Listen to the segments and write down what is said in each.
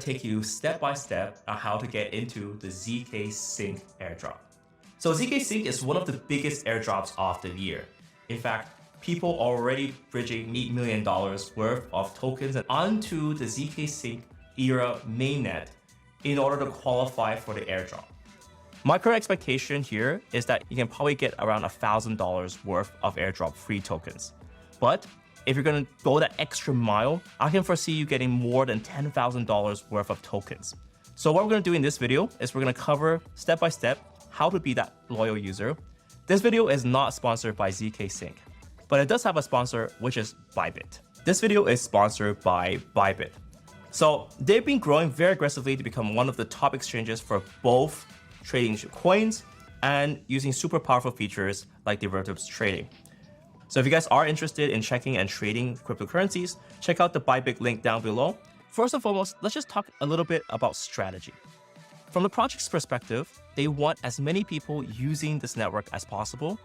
take you step by step on how to get into the ZKSync Airdrop. So ZKSync is one of the biggest airdrops of the year. In fact, people are already bridging $8 million worth of tokens onto the ZKSync era mainnet in order to qualify for the airdrop. My current expectation here is that you can probably get around $1,000 worth of airdrop free tokens. But if you're going to go that extra mile, I can foresee you getting more than $10,000 worth of tokens. So what we're going to do in this video is we're going to cover step by step how to be that loyal user. This video is not sponsored by ZKSync, but it does have a sponsor, which is Bybit. This video is sponsored by Bybit. So they've been growing very aggressively to become one of the top exchanges for both trading coins and using super powerful features like derivatives trading. So if you guys are interested in checking and trading cryptocurrencies, check out the Bybit link down below. First and foremost, let's just talk a little bit about strategy. From the project's perspective, they want as many people using this network as possible,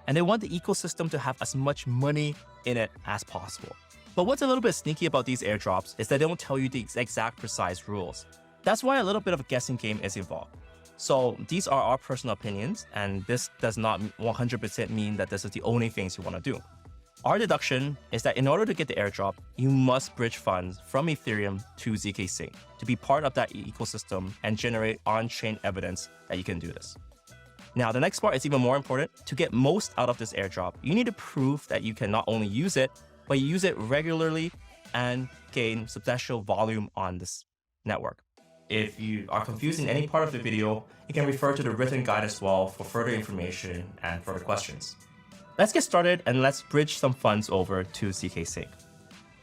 and they want the ecosystem to have as much money in it as possible. But what's a little bit sneaky about these airdrops is that they don't tell you the exact precise rules. That's why a little bit of a guessing game is involved. So these are our personal opinions, and this does not 100% mean that this is the only things you want to do. Our deduction is that in order to get the airdrop, you must bridge funds from Ethereum to ZKSync to be part of that ecosystem and generate on-chain evidence that you can do this. Now, the next part is even more important. To get most out of this airdrop, you need to prove that you can not only use it, but you use it regularly and gain substantial volume on this network. If you are confused in any part of the video, you can refer to the written guide as well for further information and further questions. Let's get started and let's bridge some funds over to ZKSync.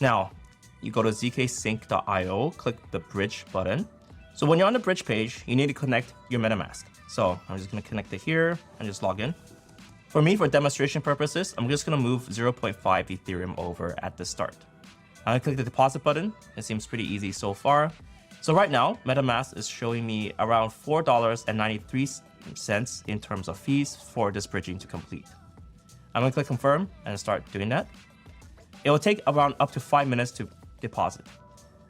Now, you go to zksync.io, click the bridge button. So when you're on the bridge page, you need to connect your MetaMask. So I'm just going to connect it here and just log in. For me, for demonstration purposes, I'm just going to move 0.5 Ethereum over at the start. I'm going to click the deposit button. It seems pretty easy so far. So right now, MetaMask is showing me around $4.93 in terms of fees for this bridging to complete. I'm going to click confirm and start doing that. It will take around up to 5 minutes to deposit.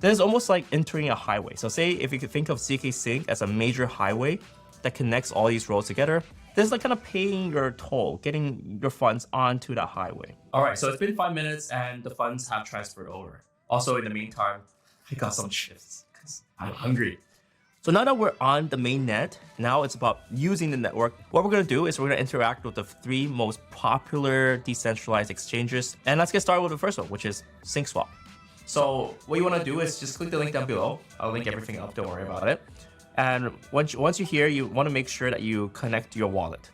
This is almost like entering a highway. So say if you could think of ZKSync as a major highway that connects all these roads together, this is like kind of paying your toll, getting your funds onto that highway. All right, so it's been 5 minutes and the funds have transferred over. Also, in the meantime, I got some chips because I'm hungry. So now that we're on the main net, now it's about using the network. What we're going to do is we're going to interact with the 3 most popular decentralized exchanges. And let's get started with the first one, which is SyncSwap. So what you want to do is just click the link down below. I'll link everything up, don't worry about it. And once you're here, you want to make sure that you connect your wallet.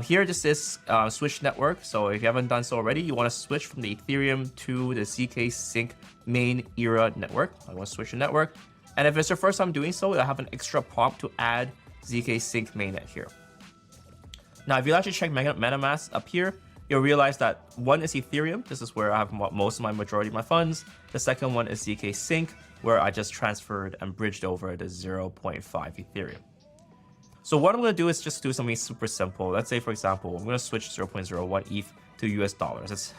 Here, this is switch network. So if you haven't done so already, you want to switch from the Ethereum to the ZKSync main era network. I want to switch the network. And if it's your first time doing so, you'll have an extra prompt to add ZKSync mainnet here. Now, if you actually check MetaMask up here, you'll realize that one is Ethereum. This is where I have most of my majority of my funds. The second one is ZKSync, where I just transferred and bridged over the 0.5 Ethereum. So what I'm going to do is just do something super simple. Let's say, for example, I'm going to switch 0.01 ETH to US dollars. It's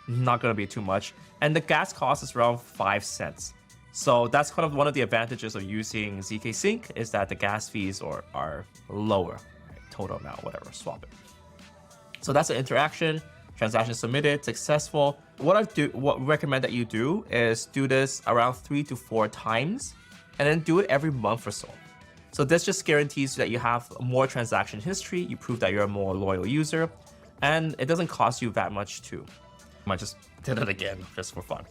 not going to be too much. And the gas cost is around 5 cents. So that's kind of one of the advantages of using ZKSync is that the gas fees are lower, right? Total amount, whatever, swap it. So that's the interaction. Transaction submitted, successful. What I recommend that you do is do this around 3 to 4 times and then do it every month or so. So this just guarantees that you have more transaction history. You prove that you're a more loyal user and it doesn't cost you that much too. I just did it again just for fun.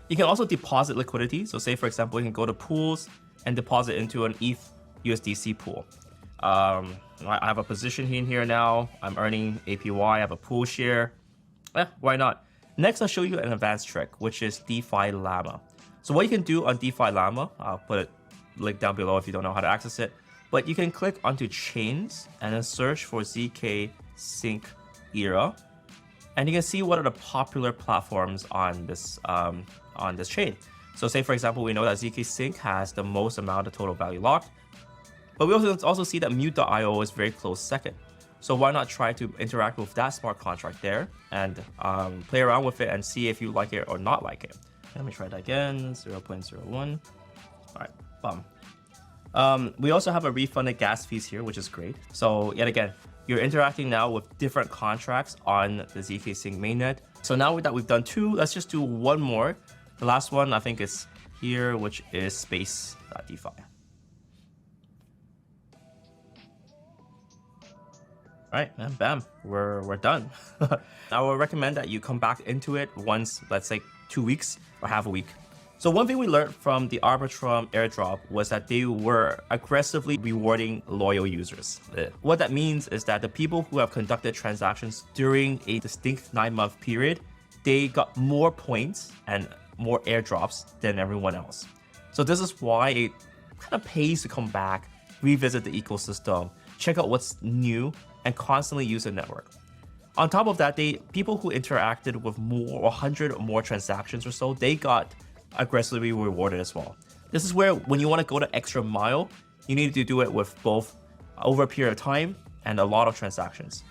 You can also deposit liquidity. So say, for example, you can go to pools and deposit into an ETH USDC pool. I have a position in here now. I'm earning APY. I have a pool share. Why not? Next, I'll show you an advanced trick, which is DeFi Llama. So what you can do on DeFi Llama, I'll put a link down below if you don't know how to access it. But you can click onto chains and then search for ZKSync era. And you can see what are the popular platforms on this chain. So say, for example, we know that ZKSync has the most amount of total value locked. But we also see that Mute.io is very close second. So why not try to interact with that smart contract there and play around with it and see if you like it or not like it. Let me try that again, 0.01. All right, bum. We also have a refunded gas fees here, which is great. So yet again, you're interacting now with different contracts on the ZKSync mainnet. So now that we've done 2, let's just do one more. The last one I think is here, which is space.defi. All right, and bam, we're done. I would recommend that you come back into it once, let's say 2 weeks or half a week. So one thing we learned from the Arbitrum airdrop was that they were aggressively rewarding loyal users. What that means is that the people who have conducted transactions during a distinct 9-month period, they got more points and more airdrops than everyone else. So this is why it kind of pays to come back, revisit the ecosystem, check out what's new, and constantly use the network. On top of that, people who interacted with 100 or more transactions or so, they got aggressively rewarded as well. This is where when you want to go the extra mile, you need to do it with both over a period of time and a lot of transactions.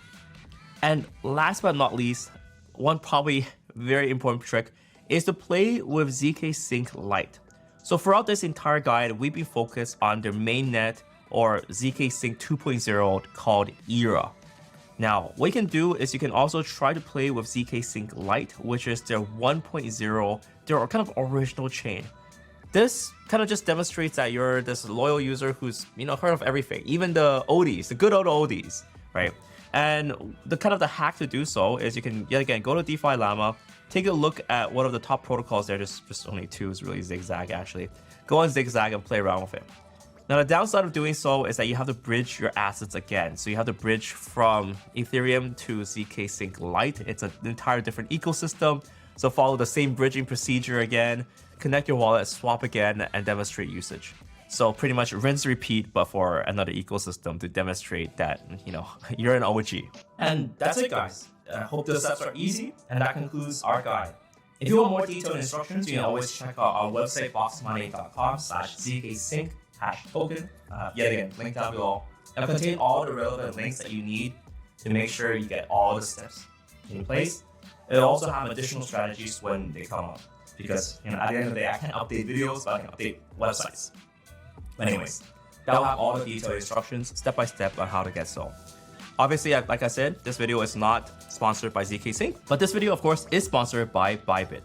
And last but not least, one probably very important trick is to play with ZKSync Lite. So throughout this entire guide, we've been focused on their mainnet or ZKSync 2.0 called ERA. Now, what you can do is you can also try to play with ZKSync Lite, which is their 1.0, their kind of original chain. This kind of just demonstrates that you're this loyal user who's, heard of everything, even the oldies, the good old oldies, right? And the the hack to do so is you can, yet again, go to DeFi Llama, take a look at one of the top protocols there, just only 2 is really Zigzag actually. Go on Zigzag and play around with it. Now, the downside of doing so is that you have to bridge your assets again. So you have to bridge from Ethereum to ZKSync Lite. It's an entire different ecosystem. So follow the same bridging procedure again, connect your wallet, swap again, and demonstrate usage. So pretty much rinse, repeat, but for another ecosystem to demonstrate that, you're an OG. And that's it, guys. I hope the steps are easy, and that concludes our guide. If you want more detailed instructions, you can always check out our website, boxmining.com/ZKSync #token. Yet again, link down below. It'll contain all the relevant links that you need to make sure you get all the steps in place. It'll also have additional strategies when they come up. Because at the end of the day, I can't update videos, but I can update websites. But anyways, that'll have all the detailed instructions step by step on how to get so. Obviously, like I said, this video is not sponsored by ZKSync, but this video, of course, is sponsored by Bybit.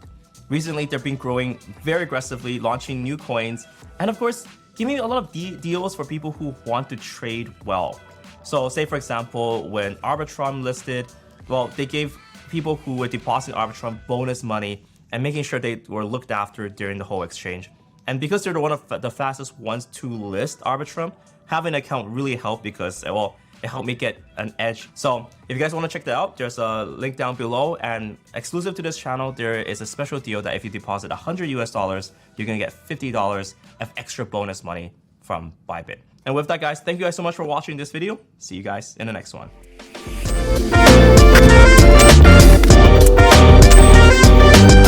Recently, they've been growing very aggressively, launching new coins, and of course, giving a lot of deals for people who want to trade well. So say, for example, when Arbitrum listed, well, they gave people who were depositing Arbitrum bonus money and making sure they were looked after during the whole exchange. And because they're one of the fastest ones to list Arbitrum, having an account really helped because, well, it helped me get an edge. So if you guys want to check that out, there's a link down below, and exclusive to this channel, there is a special deal that if you deposit $100 US, you're gonna get $50 of extra bonus money from Bybit. And with that, guys, thank you guys so much for watching this video. See you guys in the next one.